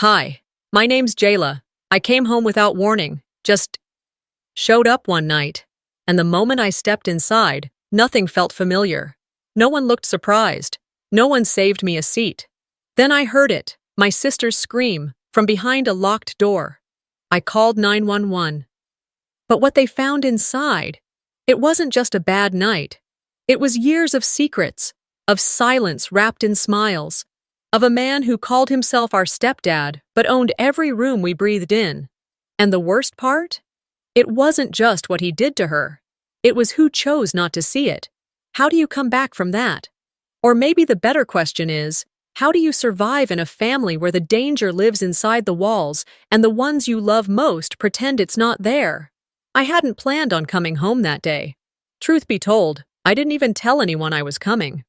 Hi, my name's Jayla. I came home without warning, just showed up one night. And the moment I stepped inside, nothing felt familiar. No one looked surprised. No one saved me a seat. Then I heard it, my sister's scream, from behind a locked door. I called 911. But what they found inside, it wasn't just a bad night. It was years of secrets, of silence wrapped in smiles, of a man who called himself our stepdad but owned every room we breathed in. And the worst part? It wasn't just what he did to her. It was who chose not to see it. How do you come back from that? Or maybe the better question is, how do you survive in a family where the danger lives inside the walls and the ones you love most pretend it's not there? I hadn't planned on coming home that day. Truth be told, I didn't even tell anyone I was coming.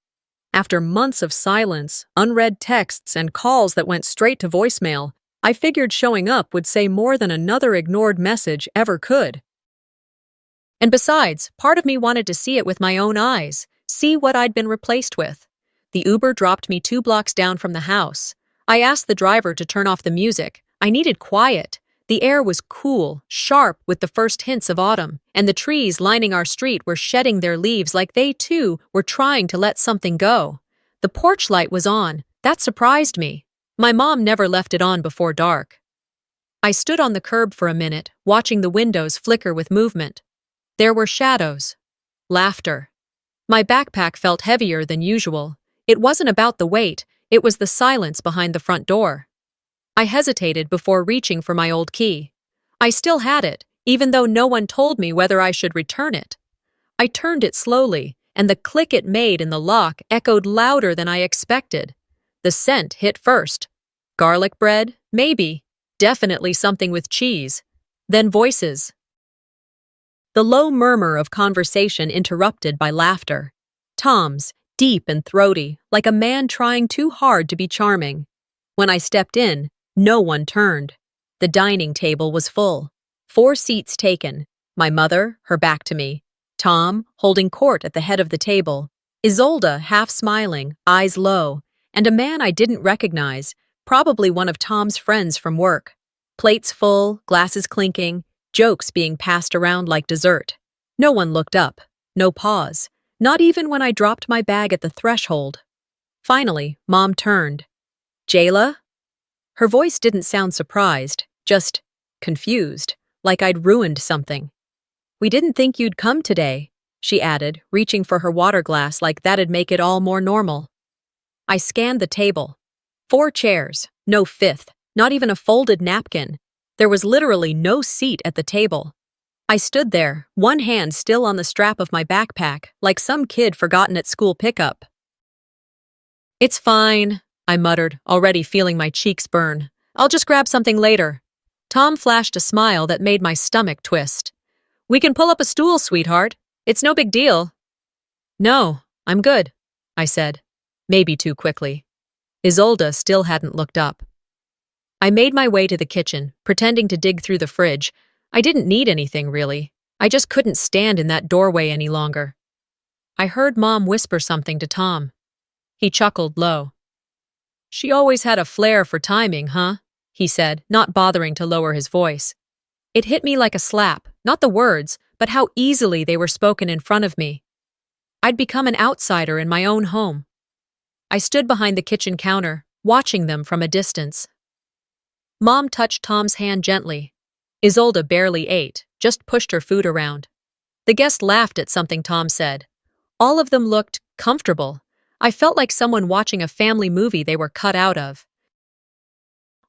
After months of silence, unread texts, and calls that went straight to voicemail, I figured showing up would say more than another ignored message ever could. And besides, part of me wanted to see it with my own eyes, see what I'd been replaced with. The Uber dropped me 2 blocks down from the house. I asked the driver to turn off the music. I needed quiet. The air was cool, sharp with the first hints of autumn, and the trees lining our street were shedding their leaves like they, too, were trying to let something go. The porch light was on. That surprised me. My mom never left it on before dark. I stood on the curb for a minute, watching the windows flicker with movement. There were shadows. Laughter. My backpack felt heavier than usual. It wasn't about the weight, it was the silence behind the front door. I hesitated before reaching for my old key. I still had it, even though no one told me whether I should return it. I turned it slowly, and the click it made in the lock echoed louder than I expected. The scent hit first. Garlic bread? Maybe. Definitely something with cheese. Then voices. The low murmur of conversation interrupted by laughter. Tom's, deep and throaty, like a man trying too hard to be charming. When I stepped in, no one turned. The dining table was full. 4 seats taken. My mother, her back to me. Tom, holding court at the head of the table. Isolde, half smiling, eyes low. And a man I didn't recognize, probably one of Tom's friends from work. Plates full, glasses clinking, jokes being passed around like dessert. No one looked up. No pause. Not even when I dropped my bag at the threshold. Finally, Mom turned. Jayla? Her voice didn't sound surprised, just confused, like I'd ruined something. We didn't think you'd come today, she added, reaching for her water glass like that'd make it all more normal. I scanned the table. 4 chairs, no fifth, not even a folded napkin. There was literally no seat at the table. I stood there, one hand still on the strap of my backpack, like some kid forgotten at school pickup. It's fine, I muttered, already feeling my cheeks burn. I'll just grab something later. Tom flashed a smile that made my stomach twist. We can pull up a stool, sweetheart. It's no big deal. No, I'm good, I said, maybe too quickly. Isolde still hadn't looked up. I made my way to the kitchen, pretending to dig through the fridge. I didn't need anything, really. I just couldn't stand in that doorway any longer. I heard Mom whisper something to Tom. He chuckled low. She always had a flair for timing, huh? He said, not bothering to lower his voice. It hit me like a slap, not the words, but how easily they were spoken in front of me. I'd become an outsider in my own home. I stood behind the kitchen counter, watching them from a distance. Mom touched Tom's hand gently. Isolde barely ate, just pushed her food around. The guest laughed at something Tom said. All of them looked comfortable. I felt like someone watching a family movie they were cut out of.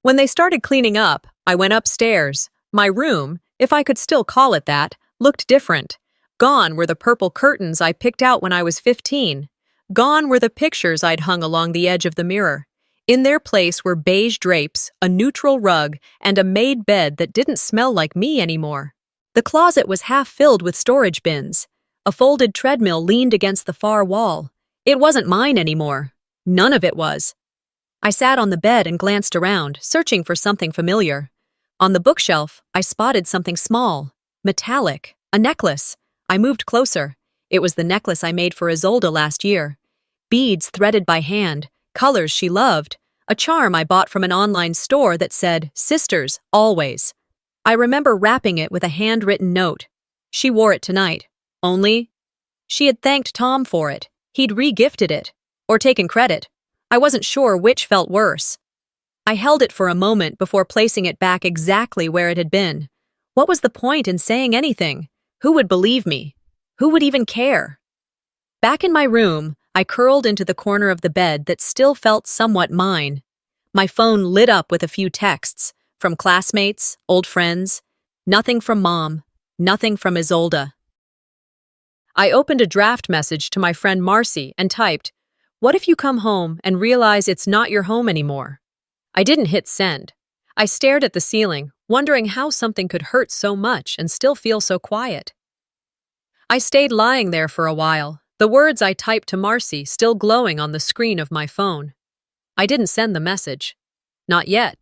When they started cleaning up, I went upstairs. My room, if I could still call it that, looked different. Gone were the purple curtains I picked out when I was 15. Gone were the pictures I'd hung along the edge of the mirror. In their place were beige drapes, a neutral rug, and a made bed that didn't smell like me anymore. The closet was half filled with storage bins. A folded treadmill leaned against the far wall. It wasn't mine anymore. None of it was. I sat on the bed and glanced around, searching for something familiar. On the bookshelf, I spotted something small, metallic, a necklace. I moved closer. It was the necklace I made for Isolde last year. Beads threaded by hand, colors she loved, a charm I bought from an online store that said, "Sisters, always." I remember wrapping it with a handwritten note. She wore it tonight. Only, she had thanked Tom for it. He'd re-gifted it. Or taken credit. I wasn't sure which felt worse. I held it for a moment before placing it back exactly where it had been. What was the point in saying anything? Who would believe me? Who would even care? Back in my room, I curled into the corner of the bed that still felt somewhat mine. My phone lit up with a few texts, from classmates, old friends. Nothing from Mom, nothing from Isolde. I opened a draft message to my friend Marcy and typed, "What if you come home and realize it's not your home anymore?" I didn't hit send. I stared at the ceiling, wondering how something could hurt so much and still feel so quiet. I stayed lying there for a while, the words I typed to Marcy still glowing on the screen of my phone. I didn't send the message. Not yet.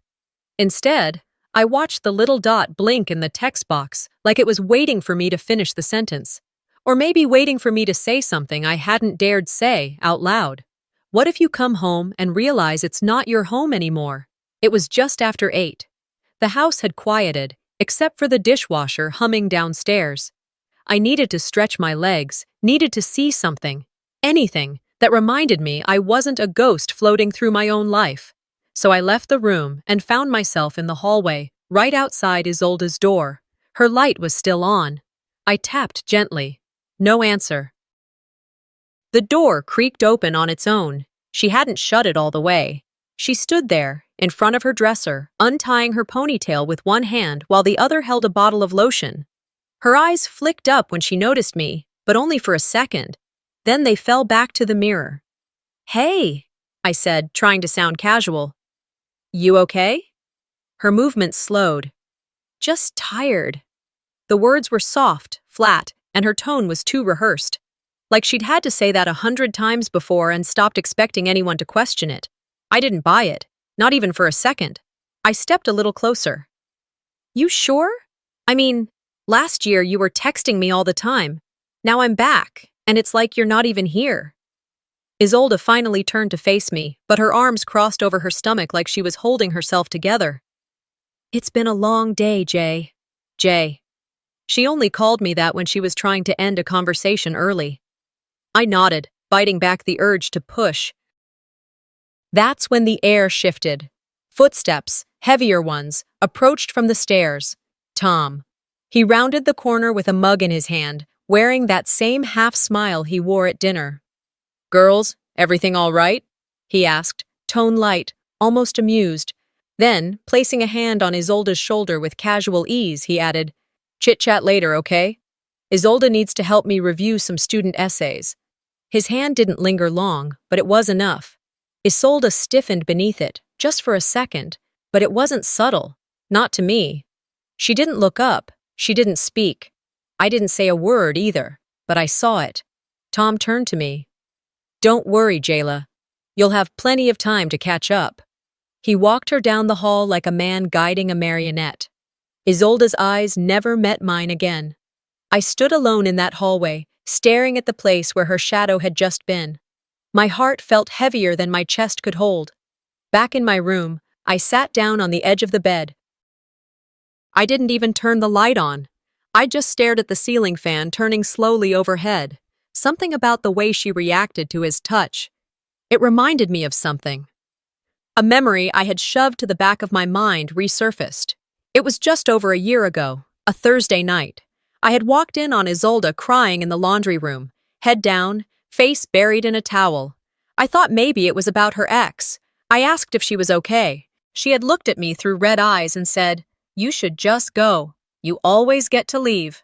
Instead, I watched the little dot blink in the text box like it was waiting for me to finish the sentence. Or maybe waiting for me to say something I hadn't dared say out loud. What if you come home and realize it's not your home anymore? It was just after 8. The house had quieted, except for the dishwasher humming downstairs. I needed to stretch my legs, needed to see something, anything, that reminded me I wasn't a ghost floating through my own life. So I left the room and found myself in the hallway, right outside Isolde's door. Her light was still on. I tapped gently. No answer. The door creaked open on its own. She hadn't shut it all the way. She stood there, in front of her dresser, untying her ponytail with one hand while the other held a bottle of lotion. Her eyes flicked up when she noticed me, but only for a second. Then they fell back to the mirror. "Hey," I said, trying to sound casual. "You okay?" Her movements slowed. "Just tired." The words were soft, flat, and her tone was too rehearsed. Like she'd had to say that 100 times before and stopped expecting anyone to question it. I didn't buy it, not even for a second. I stepped a little closer. "You sure? I mean, last year you were texting me all the time. Now I'm back, and it's like you're not even here." Isolde finally turned to face me, but her arms crossed over her stomach like she was holding herself together. "It's been a long day, Jay." Jay. She only called me that when she was trying to end a conversation early. I nodded, biting back the urge to push. That's when the air shifted. Footsteps, heavier ones, approached from the stairs. Tom. He rounded the corner with a mug in his hand, wearing that same half-smile he wore at dinner. "Girls, everything all right?" he asked, tone light, almost amused. Then, placing a hand on Isolde's shoulder with casual ease, he added, "Chit-chat later, okay? Isolde needs to help me review some student essays." His hand didn't linger long, but it was enough. Isolde stiffened beneath it, just for a second, but it wasn't subtle, not to me. She didn't look up, she didn't speak. I didn't say a word either, but I saw it. Tom turned to me. "Don't worry, Jayla. You'll have plenty of time to catch up." He walked her down the hall like a man guiding a marionette. Isolde's eyes never met mine again. I stood alone in that hallway, staring at the place where her shadow had just been. My heart felt heavier than my chest could hold. Back in my room, I sat down on the edge of the bed. I didn't even turn the light on. I just stared at the ceiling fan turning slowly overhead. Something about the way she reacted to his touch. It reminded me of something. A memory I had shoved to the back of my mind resurfaced. It was just over a year ago, a Thursday night. I had walked in on Isolde crying in the laundry room, head down, face buried in a towel. I thought maybe it was about her ex. I asked if she was okay. She had looked at me through red eyes and said, "You should just go. You always get to leave."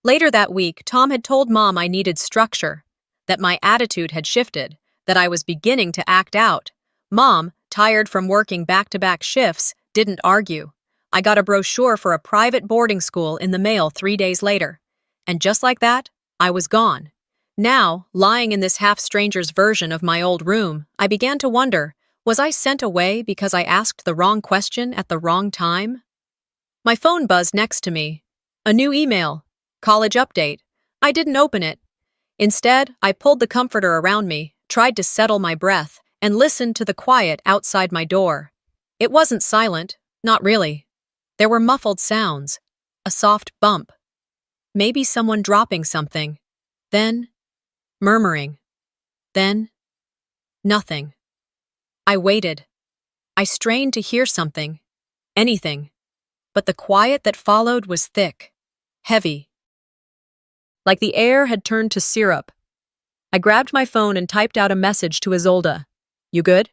Later that week, Tom had told Mom I needed structure, that my attitude had shifted, that I was beginning to act out. Mom, tired from working back-to-back shifts, didn't argue. I got a brochure for a private boarding school in the mail 3 days later. And just like that, I was gone. Now, lying in this half-stranger's version of my old room, I began to wonder, was I sent away because I asked the wrong question at the wrong time? My phone buzzed next to me. A new email. College update. I didn't open it. Instead, I pulled the comforter around me, tried to settle my breath, and listened to the quiet outside my door. It wasn't silent, not really. There were muffled sounds, a soft bump, maybe someone dropping something, then murmuring, then nothing. I waited. I strained to hear something, anything, but the quiet that followed was thick, heavy, like the air had turned to syrup. I grabbed my phone and typed out a message to Isolde. "You good?"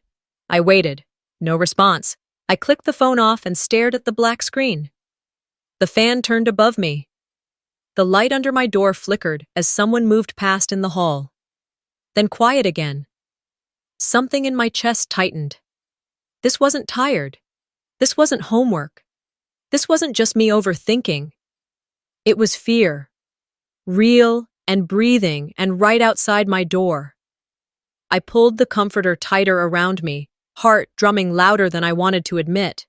I waited. No response. I clicked the phone off and stared at the black screen. The fan turned above me. The light under my door flickered as someone moved past in the hall. Then quiet again. Something in my chest tightened. This wasn't tired. This wasn't homework. This wasn't just me overthinking. It was fear. Real and breathing and right outside my door. I pulled the comforter tighter around me, heart drumming louder than I wanted to admit.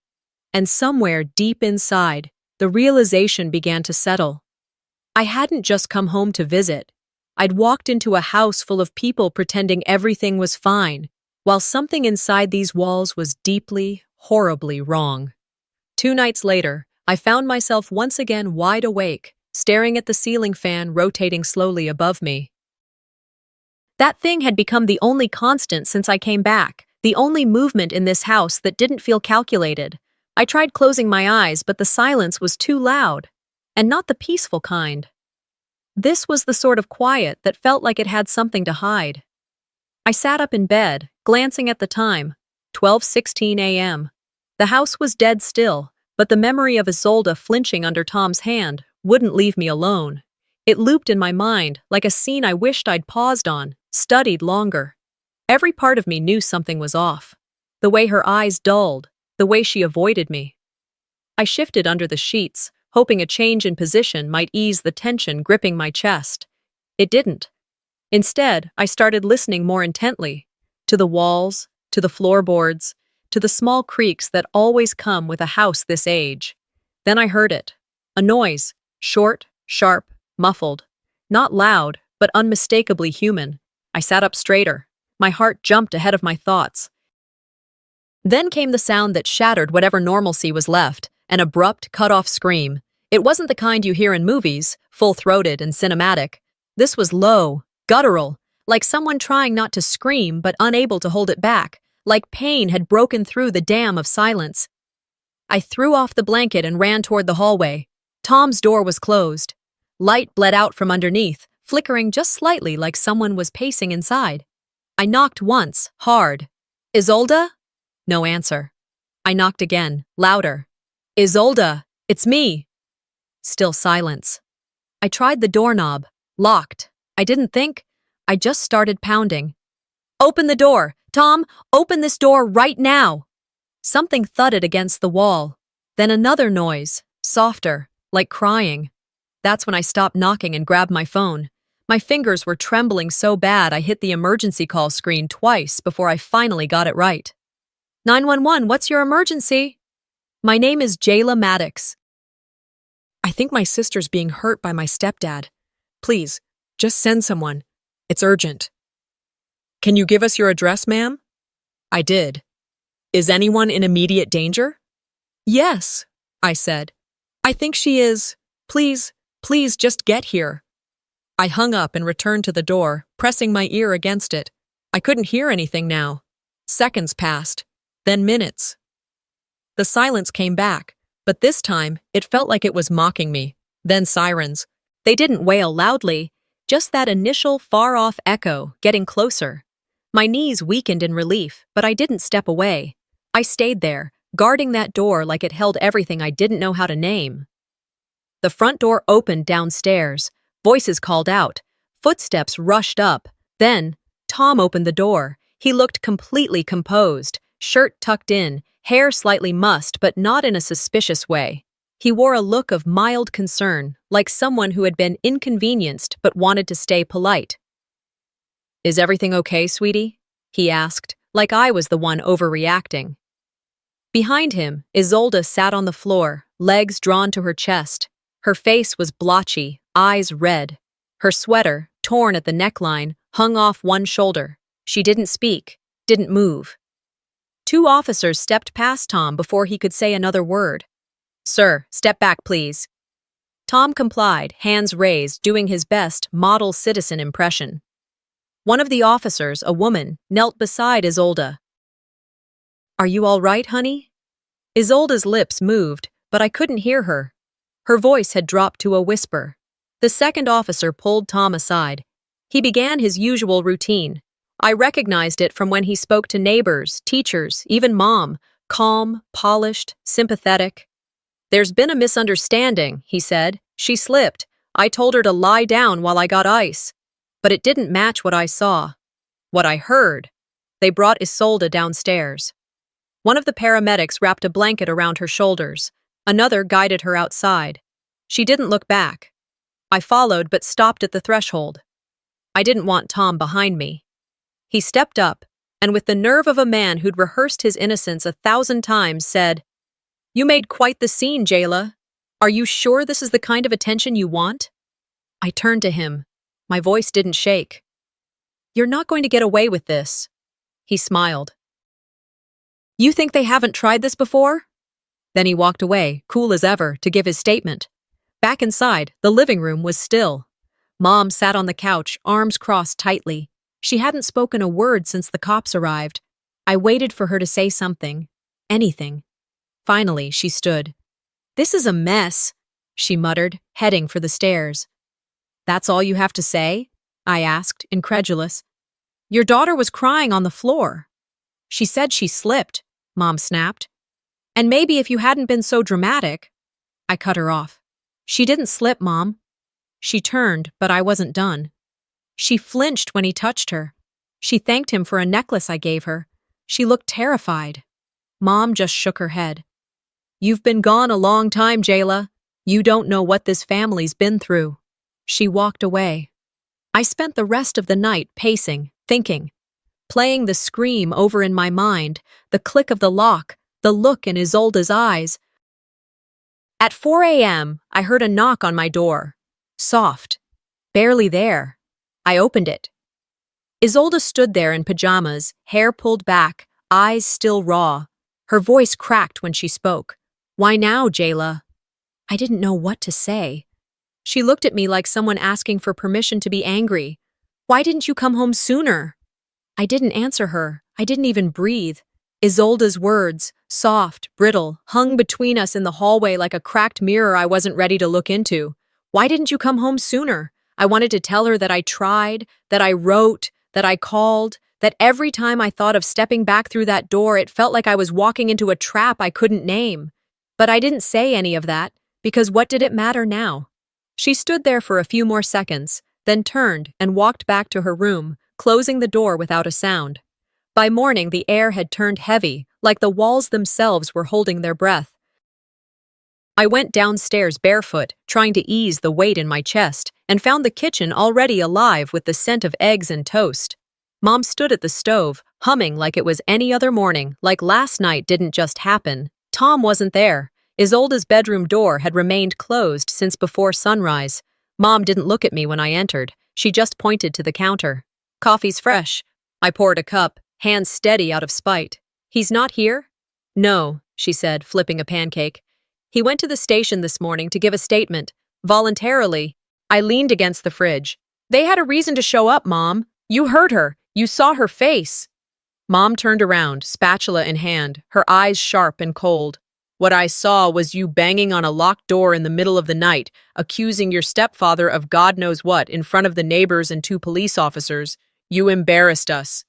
And somewhere deep inside, the realization began to settle. I hadn't just come home to visit. I'd walked into a house full of people pretending everything was fine, while something inside these walls was deeply, horribly wrong. 2 nights later, I found myself once again wide awake, staring at the ceiling fan rotating slowly above me. That thing had become the only constant since I came back, the only movement in this house that didn't feel calculated. I tried closing my eyes, but the silence was too loud, and not the peaceful kind. This was the sort of quiet that felt like it had something to hide. I sat up in bed, glancing at the time, 12:16 a.m. The house was dead still, but the memory of Isolde flinching under Tom's hand wouldn't leave me alone. It looped in my mind like a scene I wished I'd paused on, studied longer. Every part of me knew something was off. The way her eyes dulled, the way she avoided me. I shifted under the sheets, hoping a change in position might ease the tension gripping my chest. It didn't. Instead, I started listening more intently, to the walls, to the floorboards, to the small creaks that always come with a house this age. Then I heard it. A noise, short, sharp, muffled. Not loud, but unmistakably human. I sat up straighter. My heart jumped ahead of my thoughts. Then came the sound that shattered whatever normalcy was left, an abrupt, cut-off scream. It wasn't the kind you hear in movies, full-throated and cinematic. This was low, guttural, like someone trying not to scream but unable to hold it back, like pain had broken through the dam of silence. I threw off the blanket and ran toward the hallway. Tom's door was closed. Light bled out from underneath, flickering just slightly like someone was pacing inside. I knocked once, hard. "Isolde?" No answer. I knocked again, louder. "Isolde, it's me." Still silence. I tried the doorknob, locked. I didn't think. I just started pounding. "Open the door! Tom, open this door right now!" Something thudded against the wall. Then another noise, softer, like crying. That's when I stopped knocking and grabbed my phone. My fingers were trembling so bad I hit the emergency call screen twice before I finally got it right. 911, what's your emergency? My name is Jayla Maddox. I think my sister's being hurt by my stepdad. Please, just send someone. It's urgent. Can you give us your address, ma'am? I did. Is anyone in immediate danger? Yes, I said. I think she is. Please just get here. I hung up and returned to the door, pressing my ear against it. I couldn't hear anything now. Seconds passed, then minutes. The silence came back, but this time it felt like it was mocking me. Then sirens. They didn't wail loudly, just that initial far-off echo getting closer. My knees weakened in relief, but I didn't step away. I stayed there, guarding that door like it held everything I didn't know how to name. The front door opened downstairs. Voices called out. Footsteps rushed up. Then, Tom opened the door. He looked completely composed, shirt tucked in, hair slightly mussed but not in a suspicious way. He wore a look of mild concern, like someone who had been inconvenienced but wanted to stay polite. Is everything okay, sweetie? He asked, like I was the one overreacting. Behind him, Isolde sat on the floor, legs drawn to her chest. Her face was blotchy, eyes red. Her sweater, torn at the neckline, hung off one shoulder. She didn't speak, didn't move. Two officers stepped past Tom before he could say another word. "Sir, step back, please." Tom complied, hands raised, doing his best model citizen impression. One of the officers, a woman, knelt beside Isolde. "Are you all right, honey?" Isolde's lips moved, but I couldn't hear her. Her voice had dropped to a whisper. The second officer pulled Tom aside. He began his usual routine. I recognized it from when he spoke to neighbors, teachers, even Mom, calm, polished, sympathetic. "There's been a misunderstanding," he said. "She slipped. I told her to lie down while I got ice. But it didn't match what I saw. What I heard." They brought Isolde downstairs. One of the paramedics wrapped a blanket around her shoulders. Another guided her outside. She didn't look back. I followed but stopped at the threshold. I didn't want Tom behind me. He stepped up, and with the nerve of a man who'd rehearsed his innocence 1,000 times, said, "You made quite the scene, Jayla. Are you sure this is the kind of attention you want?" I turned to him. My voice didn't shake. "You're not going to get away with this." He smiled. "You think they haven't tried this before?" Then he walked away, cool as ever, to give his statement. Back inside, the living room was still. Mom sat on the couch, arms crossed tightly. She hadn't spoken a word since the cops arrived. I waited for her to say something. Anything. Finally, she stood. "This is a mess," she muttered, heading for the stairs. "That's all you have to say?" I asked, incredulous. "Your daughter was crying on the floor." "She said she slipped," Mom snapped. "And maybe if you hadn't been so dramatic." I cut her off. "She didn't slip, Mom." She turned, but I wasn't done. She flinched when he touched her. She thanked him for a necklace I gave her. She looked terrified. Mom just shook her head. "You've been gone a long time, Jayla. You don't know what this family's been through." She walked away. I spent the rest of the night pacing, thinking, playing the scream over in my mind, the click of the lock, the look in Isolde's eyes. At 4 a.m., I heard a knock on my door. Soft. Barely there. I opened it. Isolde stood there in pajamas, hair pulled back, eyes still raw. Her voice cracked when she spoke. "Why now, Jayla?" I didn't know what to say. She looked at me like someone asking for permission to be angry. "Why didn't you come home sooner?" I didn't answer her. I didn't even breathe. Isolde's words, soft, brittle, hung between us in the hallway like a cracked mirror I wasn't ready to look into. "Why didn't you come home sooner?" I wanted to tell her that I tried, that I wrote, that I called, that every time I thought of stepping back through that door, it felt like I was walking into a trap I couldn't name. But I didn't say any of that, because what did it matter now? She stood there for a few more seconds, then turned and walked back to her room, closing the door without a sound. By morning, the air had turned heavy, like the walls themselves were holding their breath. I went downstairs barefoot, trying to ease the weight in my chest, and found the kitchen already alive with the scent of eggs and toast. Mom stood at the stove, humming like it was any other morning, like last night didn't just happen. Tom wasn't there. Isolde's bedroom door had remained closed since before sunrise. Mom didn't look at me when I entered. She just pointed to the counter. "Coffee's fresh." I poured a cup, hands steady out of spite. "He's not here?" "No," she said, flipping a pancake. "He went to the station this morning to give a statement. Voluntarily." I leaned against the fridge. "They had a reason to show up, Mom. You heard her. You saw her face." Mom turned around, spatula in hand, her eyes sharp and cold. "What I saw was you banging on a locked door in the middle of the night, accusing your stepfather of God knows what in front of the neighbors and 2 police officers. You embarrassed us."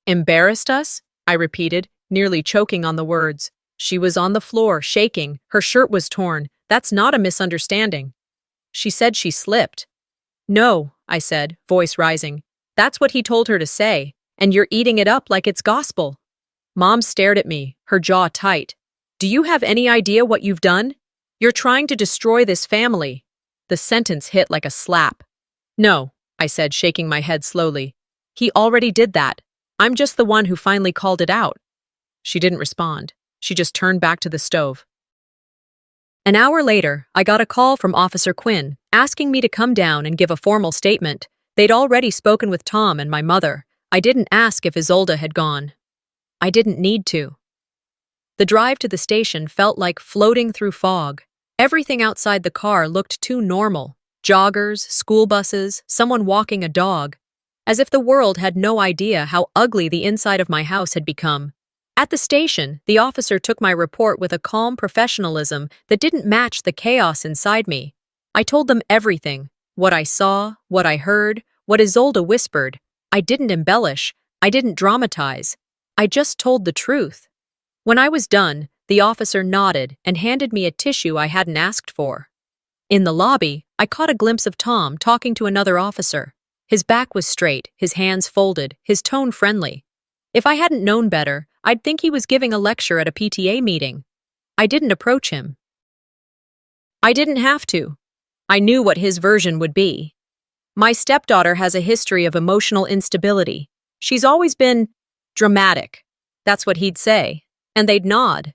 "Embarrassed us?" I repeated, nearly choking on the words. She was on the floor, shaking. Her shirt was torn. "That's not a misunderstanding." "She said she slipped." "No," I said, voice rising. "That's what he told her to say, and you're eating it up like it's gospel." Mom stared at me, her jaw tight. "Do you have any idea what you've done? You're trying to destroy this family." The sentence hit like a slap. "No," I said, shaking my head slowly. "He already did that. I'm just the one who finally called it out." She didn't respond. She just turned back to the stove. An hour later, I got a call from Officer Quinn, asking me to come down and give a formal statement. They'd already spoken with Tom and my mother. I didn't ask if Isolde had gone. I didn't need to. The drive to the station felt like floating through fog. Everything outside the car looked too normal. Joggers, school buses, someone walking a dog. As if the world had no idea how ugly the inside of my house had become. At the station, the officer took my report with a calm professionalism that didn't match the chaos inside me. I told them everything. What I saw, what I heard, what Isolde whispered. I didn't embellish. I didn't dramatize. I just told the truth. When I was done, the officer nodded and handed me a tissue I hadn't asked for. In the lobby, I caught a glimpse of Tom talking to another officer. His back was straight, his hands folded, his tone friendly. If I hadn't known better, I'd think he was giving a lecture at a PTA meeting. I didn't approach him. I didn't have to. I knew what his version would be. My stepdaughter has a history of emotional instability. She's always been dramatic. That's what he'd say. And they'd nod.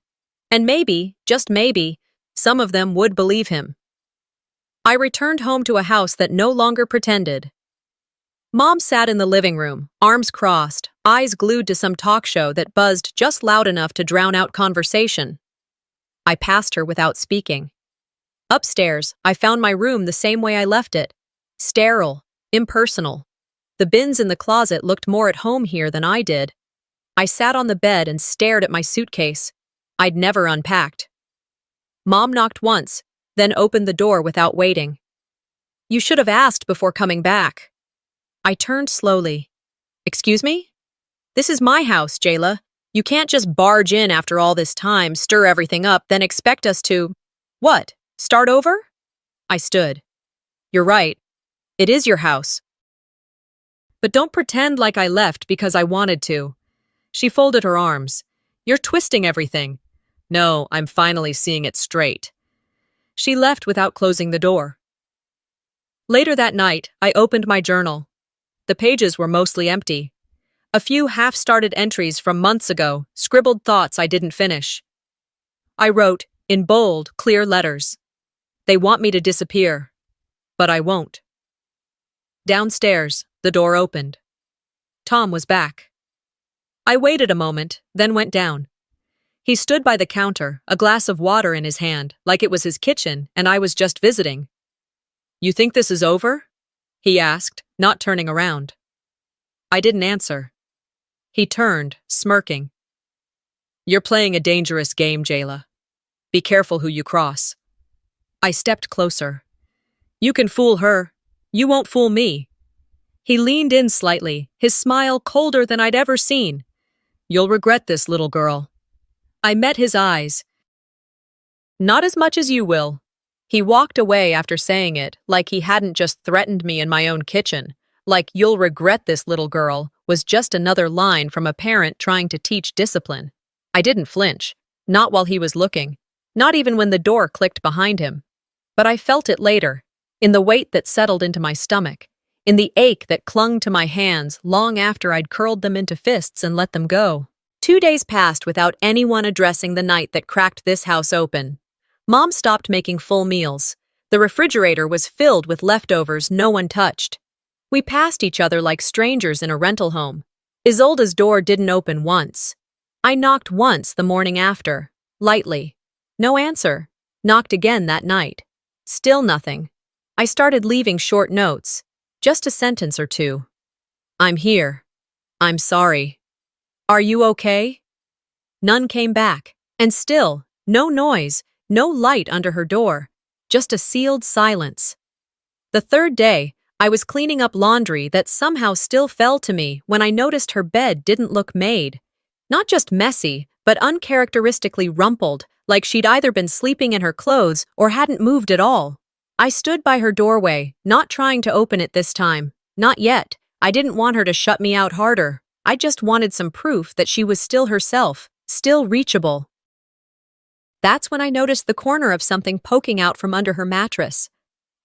And maybe, just maybe, some of them would believe him. I returned home to a house that no longer pretended. Mom sat in the living room, arms crossed, eyes glued to some talk show that buzzed just loud enough to drown out conversation. I passed her without speaking. Upstairs, I found my room the same way I left it. Sterile, impersonal. The bins in the closet looked more at home here than I did. I sat on the bed and stared at my suitcase. I'd never unpacked. Mom knocked once, then opened the door without waiting. "You should have asked before coming back." I turned slowly. "Excuse me? This is my house, Jayla. You can't just barge in after all this time, stir everything up, then expect us to— What? Start over?" I stood. "You're right. It is your house. But don't pretend like I left because I wanted to." She folded her arms. "You're twisting everything." "No, I'm finally seeing it straight." She left without closing the door. Later that night, I opened my journal. The pages were mostly empty. A few half-started entries from months ago, scribbled thoughts I didn't finish. I wrote, in bold, clear letters, "They want me to disappear, but I won't." Downstairs, the door opened. Tom was back. I waited a moment, then went down. He stood by the counter, a glass of water in his hand, like it was his kitchen and I was just visiting. "You think this is over?" he asked, not turning around. I didn't answer. He turned, smirking. "You're playing a dangerous game, Jayla. Be careful who you cross." I stepped closer. "You can fool her. You won't fool me." He leaned in slightly, his smile colder than I'd ever seen. "You'll regret this, little girl." I met his eyes. "Not as much as you will." He walked away after saying it, like he hadn't just threatened me in my own kitchen, like "you'll regret this, little girl" was just another line from a parent trying to teach discipline. I didn't flinch, not while he was looking, not even when the door clicked behind him. But I felt it later, in the weight that settled into my stomach, in the ache that clung to my hands long after I'd curled them into fists and let them go. 2 days passed without anyone addressing the night that cracked this house open. Mom stopped making full meals. The refrigerator was filled with leftovers no one touched. We passed each other like strangers in a rental home. Isolde's door didn't open once. I knocked once the morning after, lightly. No answer. Knocked again that night. Still nothing. I started leaving short notes. Just a sentence or two. "I'm here. I'm sorry. Are you okay?" None came back. And still, no noise, no light under her door. Just a sealed silence. The third day, I was cleaning up laundry that somehow still fell to me when I noticed her bed didn't look made. Not just messy, but uncharacteristically rumpled, like she'd either been sleeping in her clothes or hadn't moved at all. I stood by her doorway, not trying to open it this time. Not yet. I didn't want her to shut me out harder. I just wanted some proof that she was still herself, still reachable. That's when I noticed the corner of something poking out from under her mattress.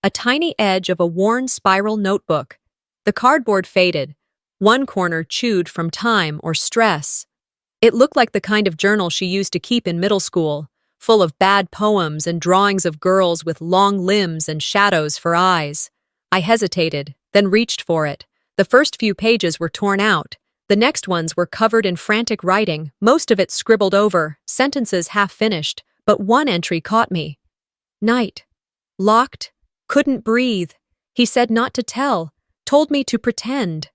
A tiny edge of a worn spiral notebook. The cardboard faded, one corner chewed from time or stress. It looked like the kind of journal she used to keep in middle school, full of bad poems and drawings of girls with long limbs and shadows for eyes. I hesitated, then reached for it. The first few pages were torn out. The next ones were covered in frantic writing, most of it scribbled over, sentences half finished, but one entry caught me. Night. Locked. Couldn't breathe. He said not to tell. Told me to pretend.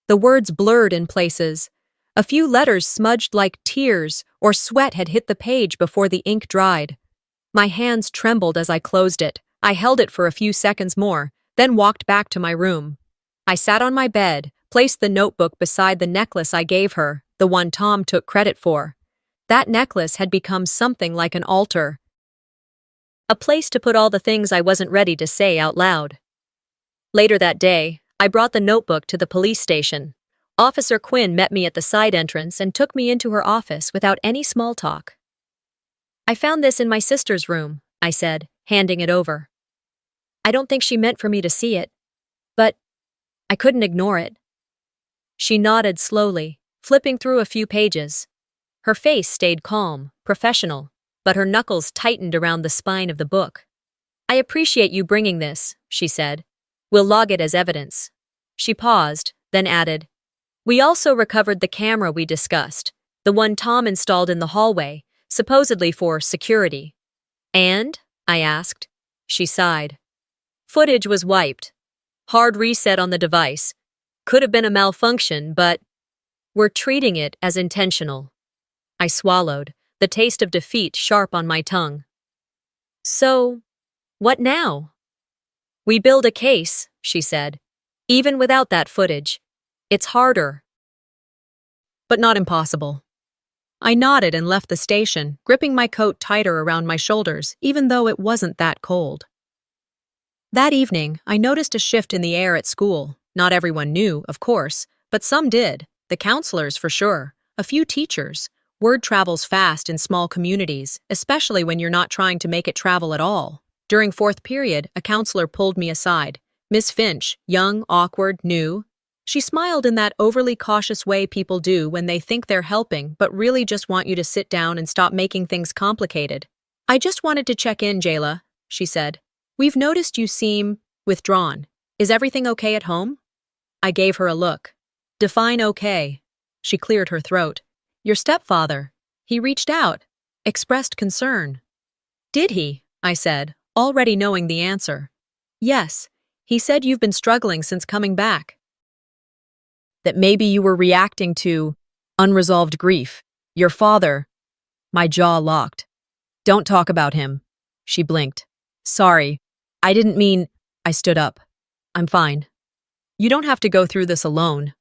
The words blurred in places. A few letters smudged like tears or sweat had hit the page before the ink dried. My hands trembled as I closed it. I held it for a few seconds more, then walked back to my room. I sat on my bed, placed the notebook beside the necklace I gave her, the one Tom took credit for. That necklace had become something like an altar. A place to put all the things I wasn't ready to say out loud. Later that day, I brought the notebook to the police station. Officer Quinn met me at the side entrance and took me into her office without any small talk. I found this in my sister's room, I said, handing it over. I don't think she meant for me to see it, but I couldn't ignore it. She nodded slowly, flipping through a few pages. Her face stayed calm, professional, but her knuckles tightened around the spine of the book. I appreciate you bringing this, she said. We'll log it as evidence. She paused, then added, We also recovered the camera we discussed, the one Tom installed in the hallway, supposedly for security. And? I asked. She sighed. Footage was wiped. Hard reset on the device. Could have been a malfunction, but we're treating it as intentional. I swallowed, the taste of defeat sharp on my tongue. So, what now? We build a case, she said. Even without that footage. It's harder. But not impossible. I nodded and left the station, gripping my coat tighter around my shoulders, even though it wasn't that cold. That evening, I noticed a shift in the air at school. Not everyone knew, of course, but some did. The counselors, for sure. A few teachers. Word travels fast in small communities, especially when you're not trying to make it travel at all. During fourth period, a counselor pulled me aside. Miss Finch, young, awkward, new. She smiled in that overly cautious way people do when they think they're helping but really just want you to sit down and stop making things complicated. I just wanted to check in, Jayla, she said. We've noticed you seem withdrawn. Is everything okay at home? I gave her a look. Define okay. She cleared her throat. Your stepfather. He reached out, expressed concern. Did he? I said, already knowing the answer. Yes, he said you've been struggling since coming back. That maybe you were reacting to unresolved grief. Your father. My jaw locked. Don't talk about him. She blinked. Sorry. I didn't mean. I stood up. I'm fine. You don't have to go through this alone.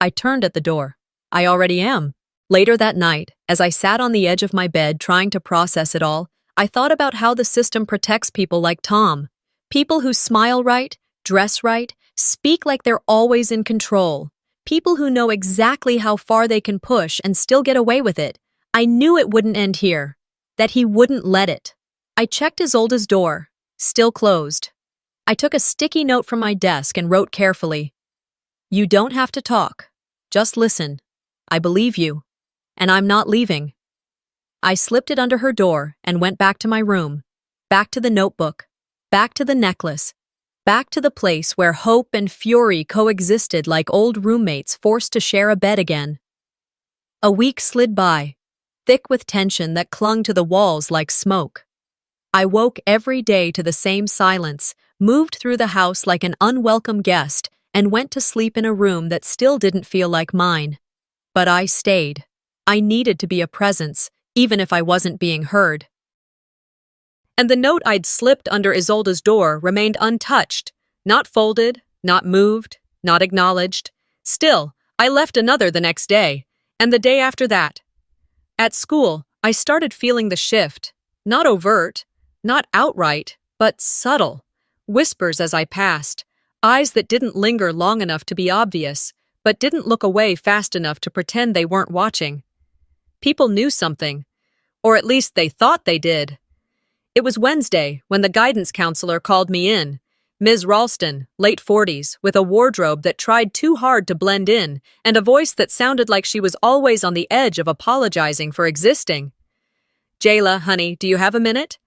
I turned at the door. I already am. Later that night, as I sat on the edge of my bed trying to process it all, I thought about how the system protects people like Tom. People who smile right, dress right, speak like they're always in control. People who know exactly how far they can push and still get away with it. I knew it wouldn't end here. That he wouldn't let it. I checked Isolde's door. Still closed. I took a sticky note from my desk and wrote carefully. You don't have to talk. Just listen. I believe you. And I'm not leaving. I slipped it under her door and went back to my room. Back to the notebook. Back to the necklace. Back to the place where hope and fury coexisted like old roommates forced to share a bed again. A week slid by, thick with tension that clung to the walls like smoke. I woke every day to the same silence, moved through the house like an unwelcome guest, and went to sleep in a room that still didn't feel like mine. But I stayed. I needed to be a presence, even if I wasn't being heard. And the note I'd slipped under Isolde's door remained untouched, not folded, not moved, not acknowledged. Still, I left another the next day, and the day after that. At school, I started feeling the shift, not overt, not outright, but subtle. Whispers as I passed, eyes that didn't linger long enough to be obvious, but didn't look away fast enough to pretend they weren't watching. People knew something, or at least they thought they did. It was Wednesday when the guidance counselor called me in. Ms. Ralston, late 40s, with a wardrobe that tried too hard to blend in, and a voice that sounded like she was always on the edge of apologizing for existing. Jayla, honey, do you have a minute?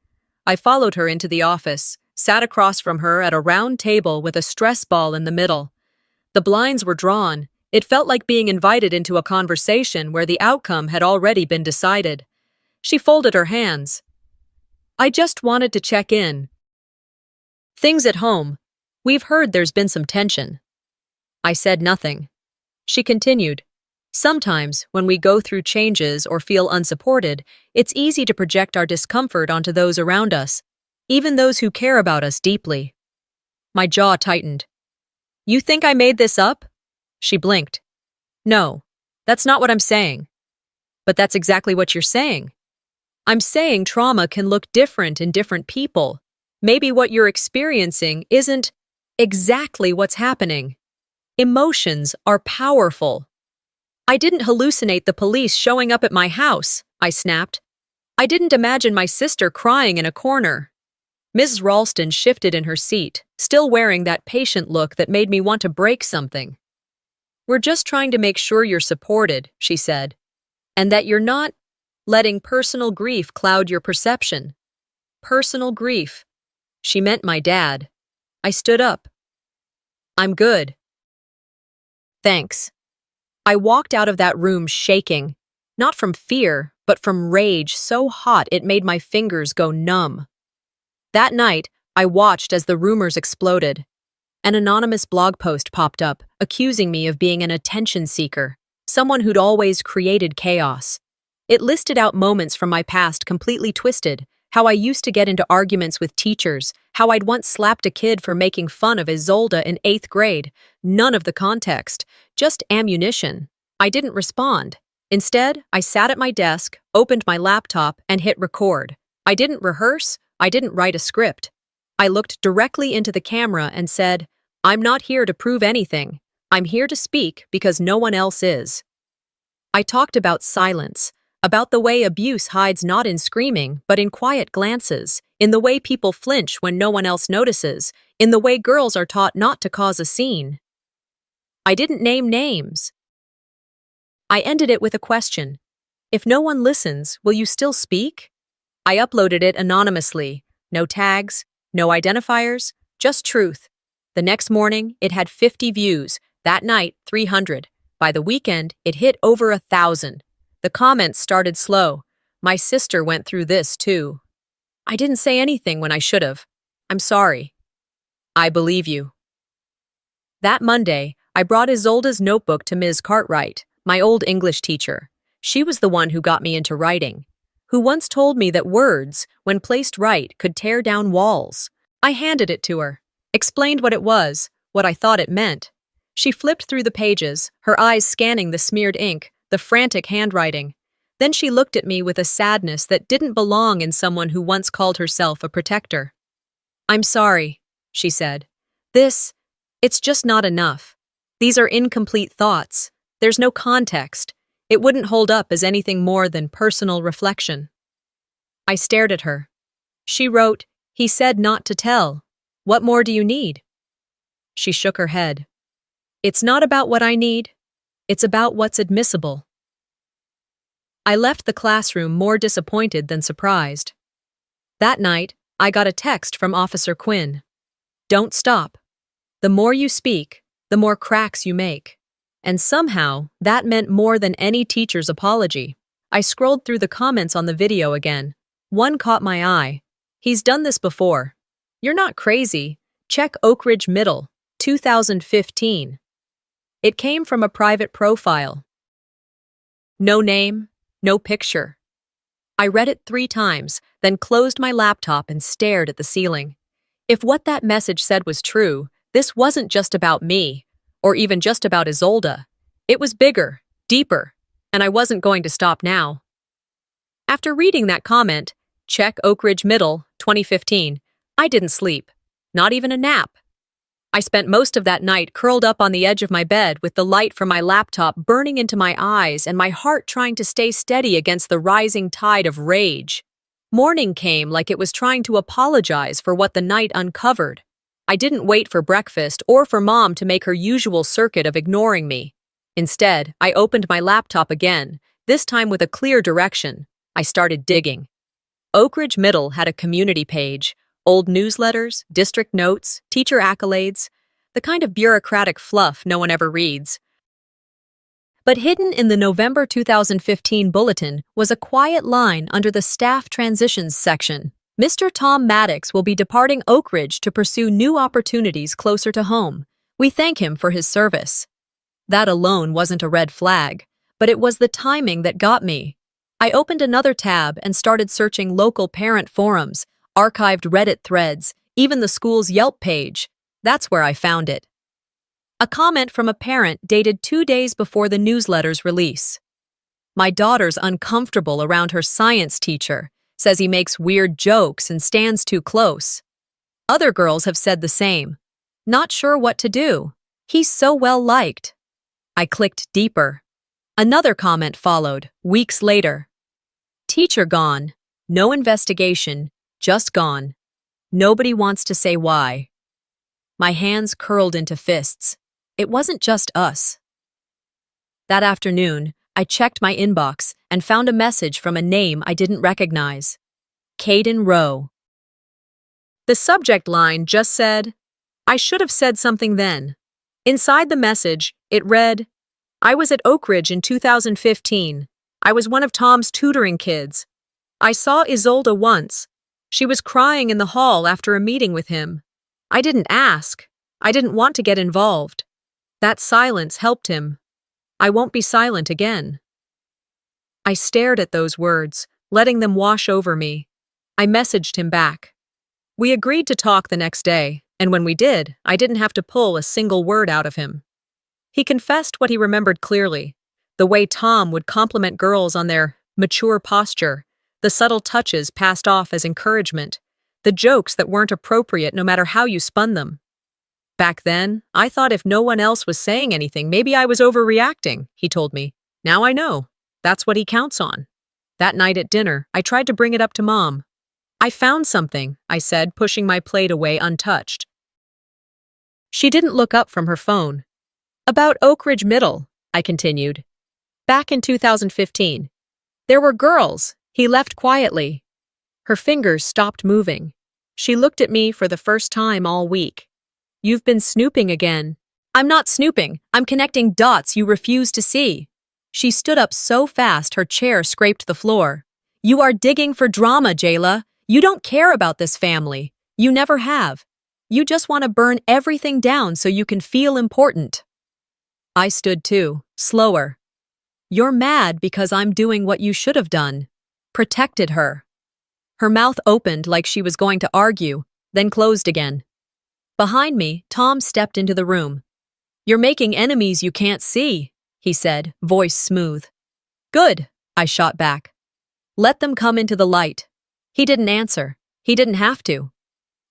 I followed her into the office, sat across from her at a round table with a stress ball in the middle. The blinds were drawn. It felt like being invited into a conversation where the outcome had already been decided. She folded her hands. I just wanted to check in. Things at home. We've heard there's been some tension. I said nothing. She continued. Sometimes, when we go through changes or feel unsupported, it's easy to project our discomfort onto those around us, even those who care about us deeply. My jaw tightened. You think I made this up? She blinked. No, that's not what I'm saying. But that's exactly what you're saying. I'm saying trauma can look different in different people. Maybe what you're experiencing isn't exactly what's happening. Emotions are powerful. I didn't hallucinate the police showing up at my house, I snapped. I didn't imagine my sister crying in a corner. Mrs. Ralston shifted in her seat, still wearing that patient look that made me want to break something. We're just trying to make sure you're supported, she said, and that you're not letting personal grief cloud your perception. Personal grief. She meant my dad. I stood up. I'm good. Thanks. I walked out of that room shaking, not from fear, but from rage so hot it made my fingers go numb. That night, I watched as the rumors exploded. An anonymous blog post popped up, accusing me of being an attention seeker, someone who'd always created chaos. It listed out moments from my past completely twisted, how I used to get into arguments with teachers, how I'd once slapped a kid for making fun of Isolde in 8th grade. None of the context, just ammunition. I didn't respond. Instead, I sat at my desk, opened my laptop, and hit record. I didn't rehearse. I didn't write a script. I looked directly into the camera and said, I'm not here to prove anything. I'm here to speak because no one else is. I talked about silence, about the way abuse hides not in screaming, but in quiet glances, in the way people flinch when no one else notices, in the way girls are taught not to cause a scene. I didn't name names. I ended it with a question. If no one listens, will you still speak? I uploaded it anonymously. No tags, no identifiers, just truth. The next morning, it had 50 views. That night, 300. By the weekend, it hit over 1,000. The comments started slow. My sister went through this, too. I didn't say anything when I should have. I'm sorry. I believe you. That Monday, I brought Isolde's notebook to Ms. Cartwright, my old English teacher. She was the one who got me into writing, who once told me that words, when placed right, could tear down walls. I handed it to her, explained what it was, what I thought it meant. She flipped through the pages, her eyes scanning the smeared ink, the frantic handwriting. Then she looked at me with a sadness that didn't belong in someone who once called herself a protector. I'm sorry, she said. It's just not enough. These are incomplete thoughts. There's no context. It wouldn't hold up as anything more than personal reflection. I stared at her. She wrote, he said not to tell. What more do you need? She shook her head. It's not about what I need. It's about what's admissible. I left the classroom more disappointed than surprised. That night, I got a text from Officer Quinn. Don't stop. The more you speak, the more cracks you make. And somehow, that meant more than any teacher's apology. I scrolled through the comments on the video again. One caught my eye. He's done this before. You're not crazy. Check Oak Ridge Middle, 2015. It came from a private profile. No name, no picture. I read it 3 times, then closed my laptop and stared at the ceiling. If what that message said was true, this wasn't just about me, or even just about Isolde. It was bigger, deeper, and I wasn't going to stop now. After reading that comment, check Oak Ridge Middle, 2015, I didn't sleep, not even a nap. I spent most of that night curled up on the edge of my bed with the light from my laptop burning into my eyes and my heart trying to stay steady against the rising tide of rage. Morning came like it was trying to apologize for what the night uncovered. I didn't wait for breakfast or for Mom to make her usual circuit of ignoring me. Instead, I opened my laptop again, this time with a clear direction. I started digging. Oak Ridge Middle had a community page, old newsletters, district notes, teacher accolades. the kind of bureaucratic fluff no one ever reads. But hidden in the November 2015 bulletin was a quiet line under the Staff Transitions section. Mr. Tom Maddox will be departing Oak Ridge to pursue new opportunities closer to home. We thank him for his service. That alone wasn't a red flag, but it was the timing that got me. I opened another tab and started searching local parent forums, archived Reddit threads, even the school's Yelp page. That's where I found it. A comment from a parent dated 2 days before the newsletter's release. My daughter's uncomfortable around her science teacher, says he makes weird jokes and stands too close. Other girls have said the same. Not sure what to do. He's so well liked. I clicked deeper. Another comment followed, weeks later. Teacher gone. No investigation, just gone. Nobody wants to say why. My hands curled into fists. It wasn't just us. That afternoon, I checked my inbox and found a message from a name I didn't recognize. Caden Rowe. The subject line just said, I should have said something then. Inside the message, it read, I was at Oak Ridge in 2015. I was one of Tom's tutoring kids. I saw Isolde once. She was crying in the hall after a meeting with him. I didn't ask. I didn't want to get involved. That silence helped him. I won't be silent again. I stared at those words, letting them wash over me. I messaged him back. We agreed to talk the next day, and when we did, I didn't have to pull a single word out of him. He confessed what he remembered clearly, the way Tom would compliment girls on their mature posture, the subtle touches passed off as encouragement, the jokes that weren't appropriate no matter how you spun them. Back then, I thought if no one else was saying anything, maybe I was overreacting, he told me. Now I know. That's what he counts on. That night at dinner, I tried to bring it up to Mom. I found something, I said, pushing my plate away untouched. She didn't look up from her phone. About Oak Ridge Middle, I continued. Back in 2015. There were girls. He left quietly. Her fingers stopped moving. She looked at me for the first time all week. You've been snooping again. I'm not snooping. I'm connecting dots you refuse to see. She stood up so fast her chair scraped the floor. You are digging for drama, Jayla. You don't care about this family. You never have. You just want to burn everything down so you can feel important. I stood too, slower. You're mad because I'm doing what you should have done. Protected her. Her mouth opened like she was going to argue, then closed again. Behind me, Tom stepped into the room. You're making enemies you can't see, he said, voice smooth. Good, I shot back. Let them come into the light. He didn't answer. He didn't have to.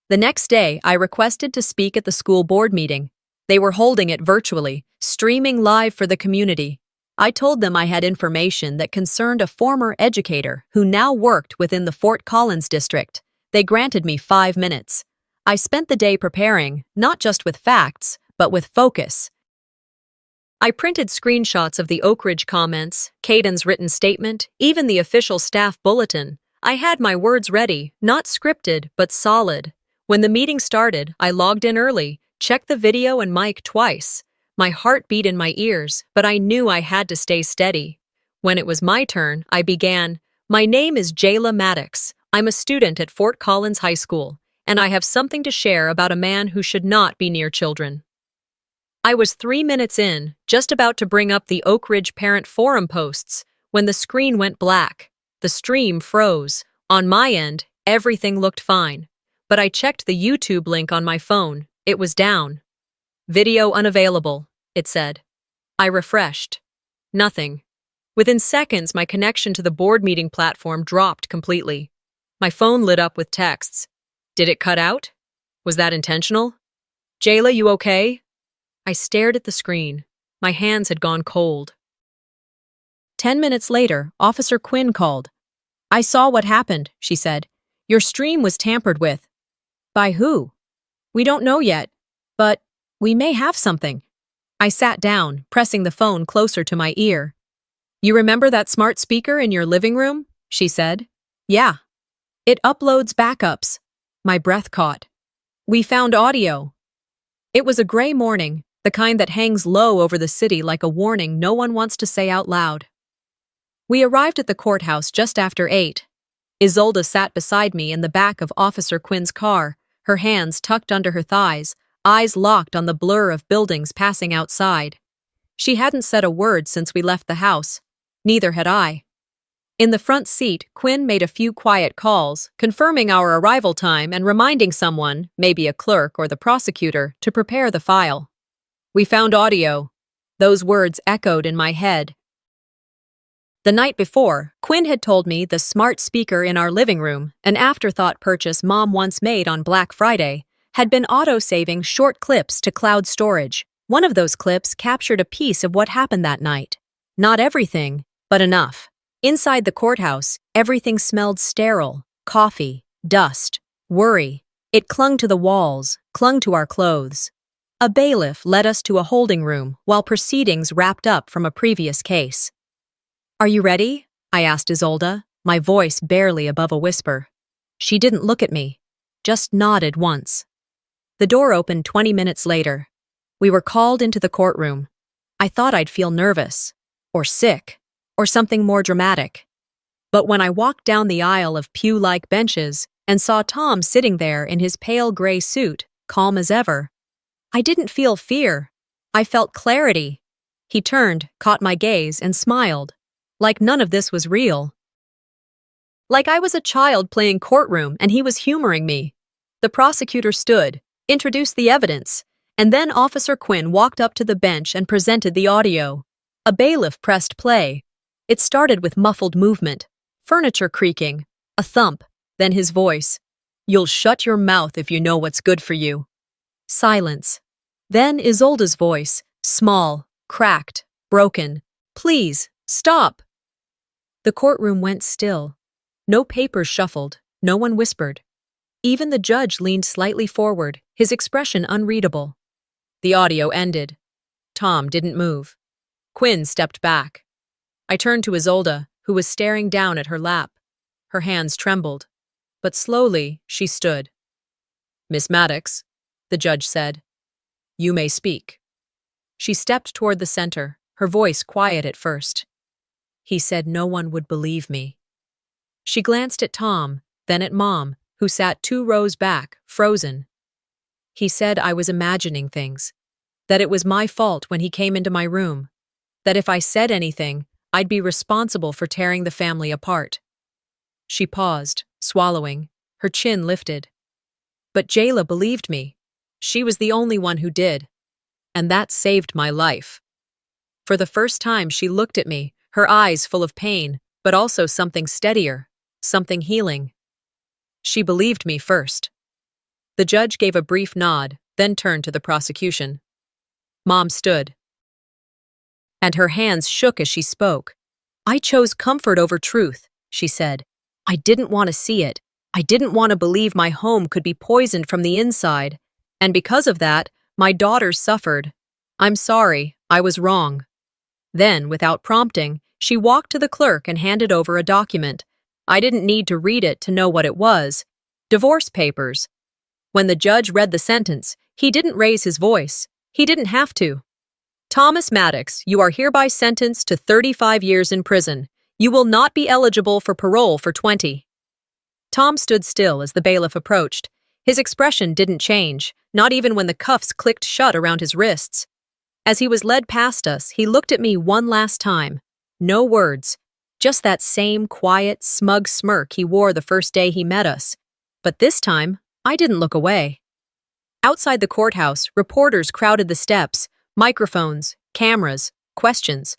The next day, I requested to speak at the school board meeting. They were holding it virtually, streaming live for the community. I told them I had information that concerned a former educator who now worked within the Fort Collins district. They granted me 5 minutes. I spent the day preparing, not just with facts, but with focus. I printed screenshots of the Oak Ridge comments, Caden's written statement, even the official staff bulletin. I had my words ready, not scripted, but solid. When the meeting started, I logged in early, checked the video and mic twice. My heart beat in my ears, but I knew I had to stay steady. When it was my turn, I began, My name is Jayla Maddox. I'm a student at Fort Collins High School, and I have something to share about a man who should not be near children. I was 3 minutes in, just about to bring up the Oak Ridge Parent Forum posts, when the screen went black. The stream froze. On my end, everything looked fine. But I checked the YouTube link on my phone. It was down. Video unavailable, it said. I refreshed. Nothing. Within seconds, my connection to the board meeting platform dropped completely. My phone lit up with texts. Did it cut out? Was that intentional? Jayla, you okay? I stared at the screen. My hands had gone cold. 10 minutes later, Officer Quinn called. I saw what happened, she said. Your stream was tampered with. By who? We don't know yet, but we may have something. I sat down, pressing the phone closer to my ear. You remember that smart speaker in your living room? She said. Yeah. It uploads backups. My breath caught. We found audio. It was a gray morning, the kind that hangs low over the city like a warning no one wants to say out loud. We arrived at the courthouse just after 8. Isolde sat beside me in the back of Officer Quinn's car, her hands tucked under her thighs, eyes locked on the blur of buildings passing outside. She hadn't said a word since we left the house. Neither had I. In the front seat, Quinn made a few quiet calls, confirming our arrival time and reminding someone, maybe a clerk or the prosecutor, to prepare the file. We found audio. Those words echoed in my head. The night before, Quinn had told me the smart speaker in our living room, an afterthought purchase Mom once made on Black Friday, had been auto-saving short clips to cloud storage. One of those clips captured a piece of what happened that night. Not everything, but enough. Inside the courthouse, everything smelled sterile, coffee, dust, worry. It clung to the walls, clung to our clothes. A bailiff led us to a holding room while proceedings wrapped up from a previous case. "Are you ready?" I asked Isolde, my voice barely above a whisper. She didn't look at me, just nodded once. The door opened 20 minutes later. We were called into the courtroom. I thought I'd feel nervous, or sick, or something more dramatic. But when I walked down the aisle of pew-like benches and saw Tom sitting there in his pale gray suit, calm as ever, I didn't feel fear. I felt clarity. He turned, caught my gaze, and smiled, like none of this was real. Like I was a child playing courtroom and he was humoring me. The prosecutor stood, introduced the evidence, and then Officer Quinn walked up to the bench and presented the audio. A bailiff pressed play. It started with muffled movement, furniture creaking, a thump, then his voice. "You'll shut your mouth if you know what's good for you." Silence. Then Isolde's voice, small, cracked, broken. "Please, stop." The courtroom went still. No papers shuffled, no one whispered. Even the judge leaned slightly forward, his expression unreadable. The audio ended. Tom didn't move. Quinn stepped back. I turned to Isolde, who was staring down at her lap. Her hands trembled. But slowly, she stood. "Miss Maddox," the judge said, "you may speak." She stepped toward the center, her voice quiet at first. "He said no one would believe me." She glanced at Tom, then at Mom, who sat 2 rows back, frozen. "He said I was imagining things, that it was my fault when he came into my room, that if I said anything, I'd be responsible for tearing the family apart." She paused, swallowing, her chin lifted. "But Jayla believed me. She was the only one who did. And that saved my life." For the first time, she looked at me, her eyes full of pain, but also something steadier, something healing. She believed me first. The judge gave a brief nod, then turned to the prosecution. Mom stood, and her hands shook as she spoke. "I chose comfort over truth," she said. "I didn't want to see it. I didn't want to believe my home could be poisoned from the inside. And because of that, my daughters suffered. I'm sorry, I was wrong." Then, without prompting, she walked to the clerk and handed over a document. I didn't need to read it to know what it was. Divorce papers. When the judge read the sentence, he didn't raise his voice. He didn't have to. "Thomas Maddox, you are hereby sentenced to 35 years in prison. You will not be eligible for parole for 20. Tom stood still as the bailiff approached. His expression didn't change, not even when the cuffs clicked shut around his wrists. As he was led past us, he looked at me one last time. No words, just that same quiet, smug smirk he wore the first day he met us. But this time, I didn't look away. Outside the courthouse, reporters crowded the steps, microphones, cameras, questions.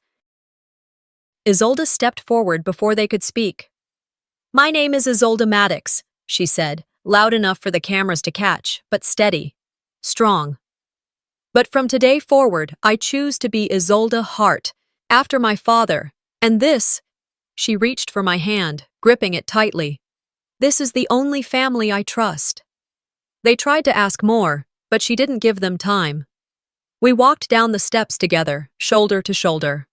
Isolde stepped forward before they could speak. "My name is Isolde Maddox," she said, loud enough for the cameras to catch, but steady, strong. "But from today forward, I choose to be Isolde Hart, after my father, and this," she reached for my hand, gripping it tightly, "this is the only family I trust." They tried to ask more, but she didn't give them time. We walked down the steps together, shoulder to shoulder.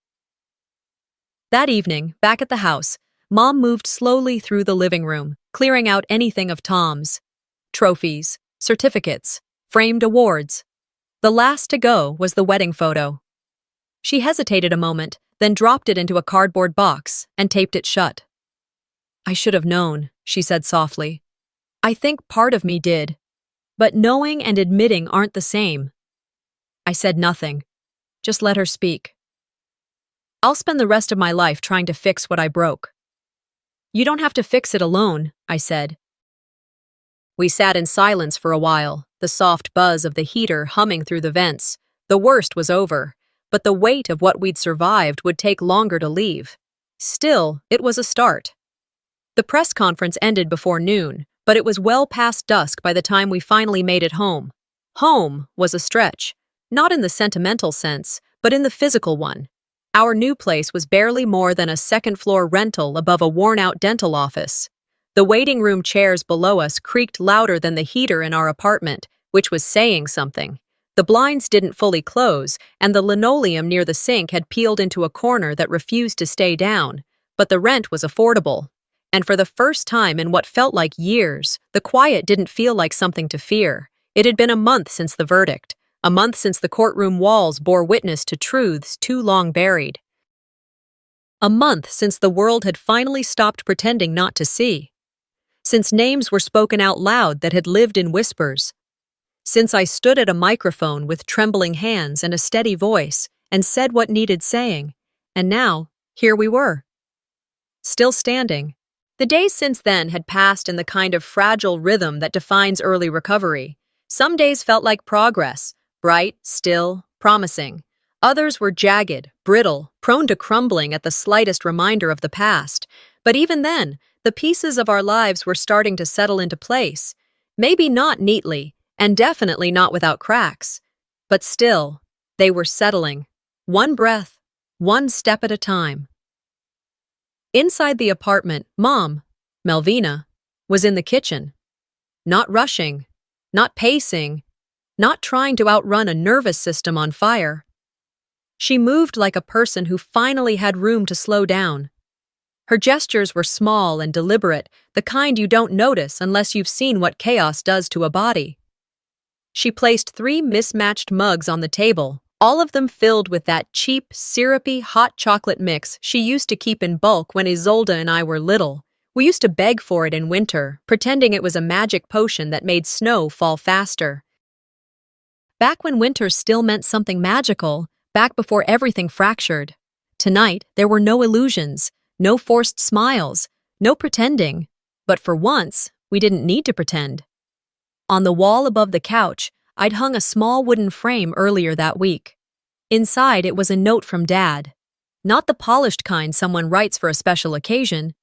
That evening, back at the house, Mom moved slowly through the living room, clearing out anything of Tom's. Trophies, certificates, framed awards. The last to go was the wedding photo. She hesitated a moment, then dropped it into a cardboard box and taped it shut. "I should have known," she said softly. "I think part of me did. But knowing and admitting aren't the same." I said nothing. Just let her speak. "I'll spend the rest of my life trying to fix what I broke." "You don't have to fix it alone," I said. We sat in silence for a while, the soft buzz of the heater humming through the vents. The worst was over, but the weight of what we'd survived would take longer to leave. Still, it was a start. The press conference ended before noon, but it was well past dusk by the time we finally made it home. Home was a stretch, not in the sentimental sense, but in the physical one. Our new place was barely more than a second-floor rental above a worn-out dental office. The waiting room chairs below us creaked louder than the heater in our apartment, which was saying something. The blinds didn't fully close, and the linoleum near the sink had peeled into a corner that refused to stay down. But the rent was affordable. And for the first time in what felt like years, the quiet didn't feel like something to fear. It had been a month since the verdict, a month since the courtroom walls bore witness to truths too long buried. A month since the world had finally stopped pretending not to see. Since names were spoken out loud that had lived in whispers. Since I stood at a microphone with trembling hands and a steady voice and said what needed saying. And now, here we were. Still standing. The days since then had passed in the kind of fragile rhythm that defines early recovery. Some days felt like progress, bright, still, promising. Others were jagged, brittle, prone to crumbling at the slightest reminder of the past. But even then, the pieces of our lives were starting to settle into place. Maybe not neatly, and definitely not without cracks. But still, they were settling. One breath, one step at a time. Inside the apartment, Mom, Melvina, was in the kitchen. Not rushing, not pacing, not trying to outrun a nervous system on fire. She moved like a person who finally had room to slow down. Her gestures were small and deliberate, the kind you don't notice unless you've seen what chaos does to a body. She placed 3 mismatched mugs on the table, all of them filled with that cheap, syrupy, hot chocolate mix she used to keep in bulk when Isolde and I were little. We used to beg for it in winter, pretending it was a magic potion that made snow fall faster. Back when winter still meant something magical, back before everything fractured. Tonight, there were no illusions, no forced smiles, no pretending. But for once, we didn't need to pretend. On the wall above the couch, I'd hung a small wooden frame earlier that week. Inside, it was a note from Dad. Not the polished kind someone writes for a special occasion,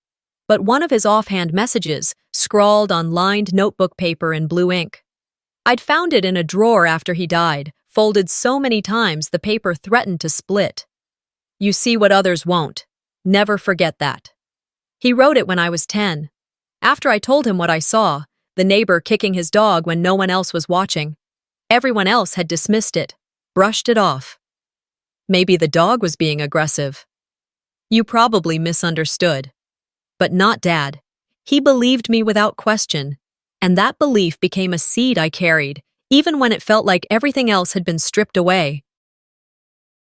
but one of his offhand messages, scrawled on lined notebook paper in blue ink. I'd found it in a drawer after he died, folded so many times the paper threatened to split. "You see what others won't. Never forget that." He wrote it when I was 10. After I told him what I saw, the neighbor kicking his dog when no one else was watching. Everyone else had dismissed it, brushed it off. Maybe the dog was being aggressive. You probably misunderstood. But not Dad. He believed me without question, and that belief became a seed I carried, even when it felt like everything else had been stripped away.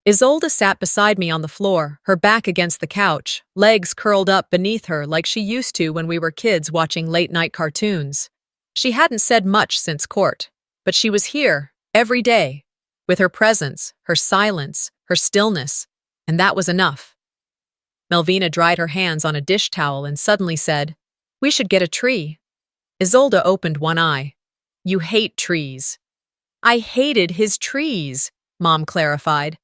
Isolde sat beside me on the floor, her back against the couch, legs curled up beneath her like she used to when we were kids watching late-night cartoons. She hadn't said much since court, but she was here, every day, with her presence, her silence, her stillness, and that was enough. Melvina dried her hands on a dish towel and suddenly said, "We should get a tree." Isolde opened one eye. "You hate trees." "I hated his trees," Mom clarified.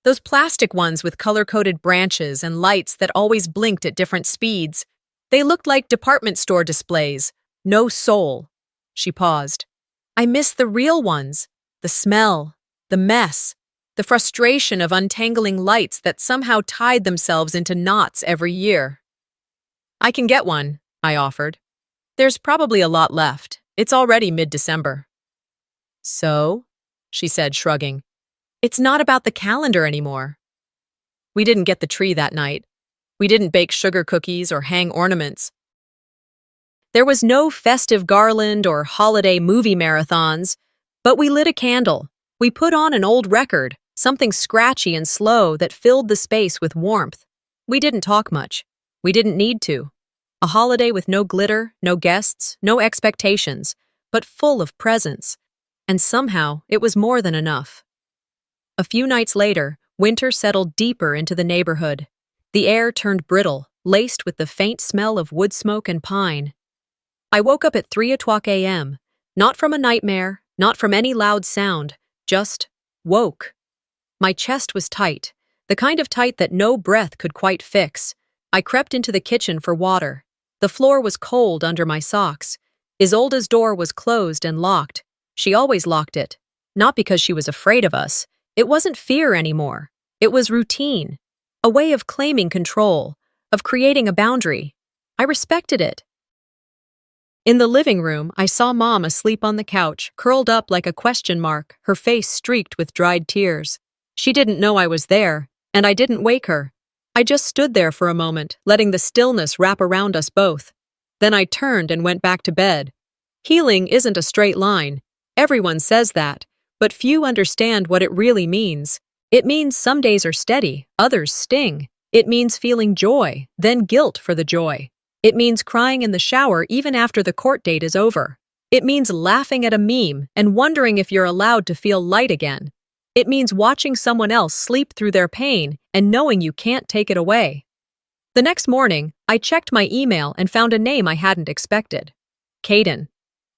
"Those plastic ones with color-coded branches and lights that always blinked at different speeds. They looked like department store displays. No soul." She paused. "I miss the real ones. The smell, the mess, the frustration of untangling lights that somehow tied themselves into knots every year." "I can get one," I offered. "There's probably a lot left. It's already mid-December." "So?" she said, shrugging. "It's not about the calendar anymore." We didn't get the tree that night. We didn't bake sugar cookies or hang ornaments. There was no festive garland or holiday movie marathons, but we lit a candle. We put on an old record, something scratchy and slow that filled the space with warmth. We didn't talk much. We didn't need to. A holiday with no glitter, no guests, no expectations, but full of presence. And somehow, it was more than enough. A few nights later, winter settled deeper into the neighborhood. The air turned brittle, laced with the faint smell of wood smoke and pine. I woke up at 3 o'clock a.m., not from a nightmare, not from any loud sound, just woke. My chest was tight, the kind of tight that no breath could quite fix. I crept into the kitchen for water. The floor was cold under my socks. Isolde's door was closed and locked. She always locked it. Not because she was afraid of us. It wasn't fear anymore. It was routine. A way of claiming control, of creating a boundary. I respected it. In the living room, I saw Mom asleep on the couch, curled up like a question mark, her face streaked with dried tears. She didn't know I was there, and I didn't wake her. I just stood there for a moment, letting the stillness wrap around us both. Then I turned and went back to bed. Healing isn't a straight line. Everyone says that, but few understand what it really means. It means some days are steady, others sting. It means feeling joy, then guilt for the joy. It means crying in the shower even after the court date is over. It means laughing at a meme and wondering if you're allowed to feel light again. It means watching someone else sleep through their pain and knowing you can't take it away. The next morning, I checked my email and found a name I hadn't expected. Caden.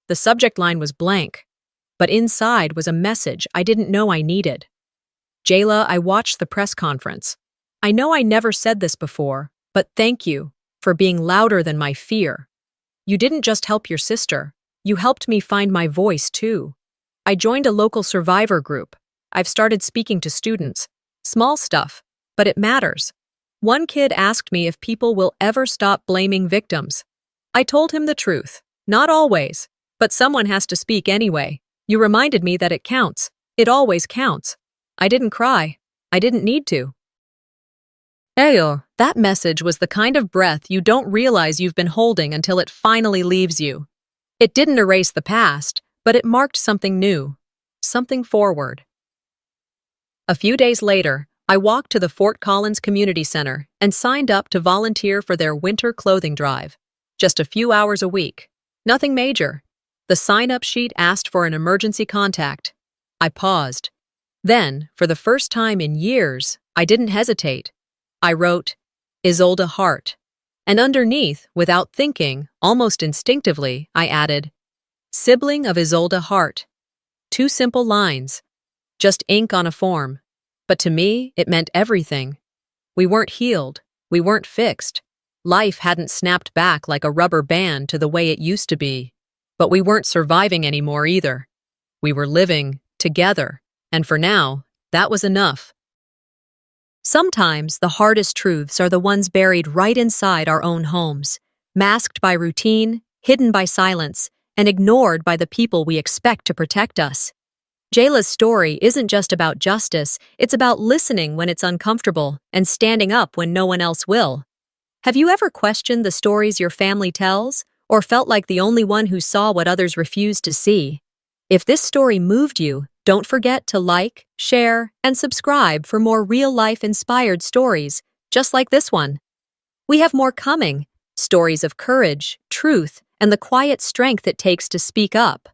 The subject line was blank, but inside was a message I didn't know I needed. Jayla, I watched the press conference. I know I never said this before, but thank you for being louder than my fear. You didn't just help your sister, you helped me find my voice too. I joined a local survivor group. I've started speaking to students. Small stuff, but it matters. One kid asked me if people will ever stop blaming victims. I told him the truth. Not always, but someone has to speak anyway. You reminded me that it counts. It always counts. I didn't cry. I didn't need to. That message was the kind of breath you don't realize you've been holding until it finally leaves you. It didn't erase the past, but it marked something new, something forward. A few days later, I walked to the Fort Collins Community Center and signed up to volunteer for their winter clothing drive. Just a few hours a week. Nothing major. The sign-up sheet asked for an emergency contact. I paused. Then, for the first time in years, I didn't hesitate. I wrote, Isolde Hart. And underneath, without thinking, almost instinctively, I added, Sibling of Isolde Hart. 2 simple lines. Just ink on a form. But to me, it meant everything. We weren't healed. We weren't fixed. Life hadn't snapped back like a rubber band to the way it used to be. But we weren't surviving anymore either. We were living together. And for now, that was enough. Sometimes the hardest truths are the ones buried right inside our own homes, masked by routine, hidden by silence, and ignored by the people we expect to protect us. Jayla's story isn't just about justice, it's about listening when it's uncomfortable and standing up when no one else will. Have you ever questioned the stories your family tells, or felt like the only one who saw what others refused to see? If this story moved you, don't forget to like, share, and subscribe for more real-life inspired stories, just like this one. We have more coming, stories of courage, truth, and the quiet strength it takes to speak up.